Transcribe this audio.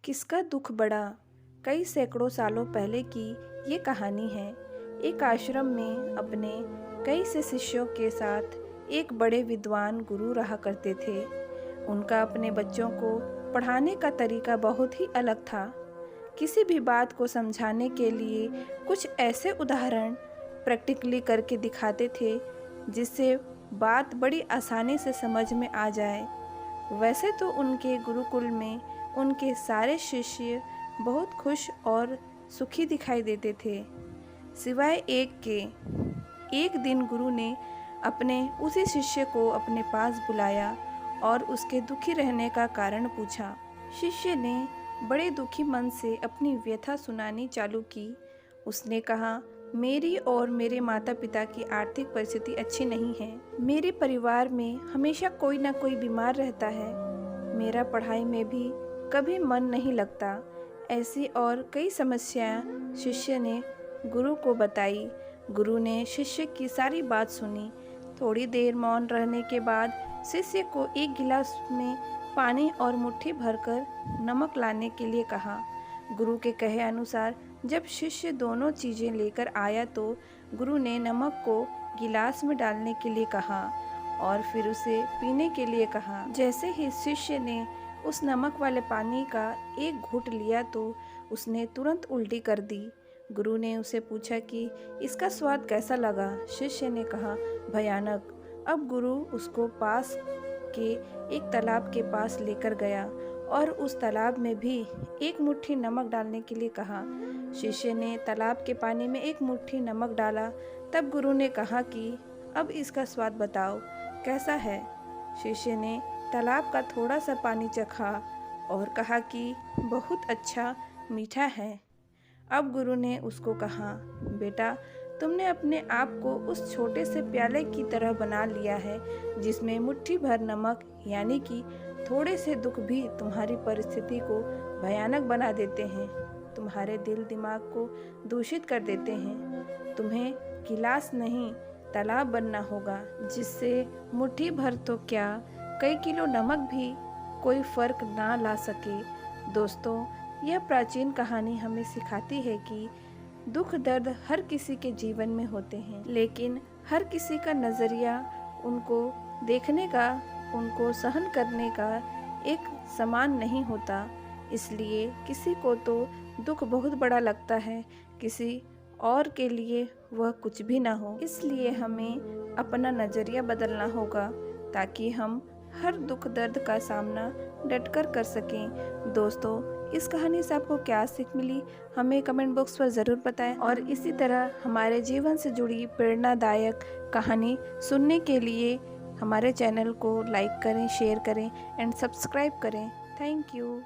किसका दुख बढ़ा। कई सैकड़ों सालों पहले की ये कहानी है। एक आश्रम में अपने कई से शिष्यों के साथ एक बड़े विद्वान गुरु रहा करते थे। उनका अपने बच्चों को पढ़ाने का तरीका बहुत ही अलग था। किसी भी बात को समझाने के लिए कुछ ऐसे उदाहरण प्रैक्टिकली करके दिखाते थे जिससे बात बड़ी आसानी से समझ में आ जाए। वैसे तो उनके गुरुकुल में उनके सारे शिष्य बहुत खुश और सुखी दिखाई देते थे, सिवाय एक के। एक दिन गुरु ने अपने उसी शिष्य को अपने पास बुलाया और उसके दुखी रहने का कारण पूछा। शिष्य ने बड़े दुखी मन से अपनी व्यथा सुनानी चालू की। उसने कहा, मेरी और मेरे माता पिता की आर्थिक परिस्थिति अच्छी नहीं है। मेरे परिवार में हमेशा कोई ना कोई बीमार रहता है। मेरा पढ़ाई में भी कभी मन नहीं लगता। ऐसी और कई समस्याएं शिष्य ने गुरु को बताई। गुरु ने शिष्य की सारी बात सुनी। थोड़ी देर मौन रहने के बाद शिष्य को एक गिलास में पानी और मुट्ठी भरकर नमक लाने के लिए कहा। गुरु के कहे अनुसार जब शिष्य दोनों चीज़ें लेकर आया तो गुरु ने नमक को गिलास में डालने के लिए कहा और फिर उसे पीने के लिए कहा। जैसे ही शिष्य ने उस नमक वाले पानी का एक घूंट लिया तो उसने तुरंत उल्टी कर दी। गुरु ने उसे पूछा कि इसका स्वाद कैसा लगा। शिष्य ने कहा, भयानक। अब गुरु उसको पास के एक तालाब के पास लेकर गया और उस तालाब में भी एक मुट्ठी नमक डालने के लिए कहा। शिष्य ने तालाब के पानी में एक मुट्ठी नमक डाला। तब गुरु ने कहा कि अब इसका स्वाद बताओ कैसा है। शिष्य ने तालाब का थोड़ा सा पानी चखा और कहा कि बहुत अच्छा मीठा है। अब गुरु ने उसको कहा, बेटा तुमने अपने आप को उस छोटे से प्याले की तरह बना लिया है जिसमें मुट्ठी भर नमक यानी कि थोड़े से दुख भी तुम्हारी परिस्थिति को भयानक बना देते हैं, तुम्हारे दिल दिमाग को दूषित कर देते हैं। तुम्हें गिलास नहीं तालाब बनना होगा जिससे मुट्ठी भर तो क्या कई किलो नमक भी कोई फर्क ना ला सके। दोस्तों, यह प्राचीन कहानी हमें सिखाती है कि दुख दर्द हर किसी के जीवन में होते हैं, लेकिन हर किसी का नज़रिया उनको देखने का, उनको सहन करने का एक समान नहीं होता। इसलिए किसी को तो दुख बहुत बड़ा लगता है, किसी और के लिए वह कुछ भी ना हो। इसलिए हमें अपना नज़रिया बदलना होगा ताकि हम हर दुख दर्द का सामना डटकर कर सकें। दोस्तों, इस कहानी से आपको क्या सीख मिली हमें कमेंट बॉक्स पर ज़रूर बताएं और इसी तरह हमारे जीवन से जुड़ी प्रेरणादायक कहानी सुनने के लिए हमारे चैनल को लाइक करें, शेयर करें एंड सब्सक्राइब करें। Thank you.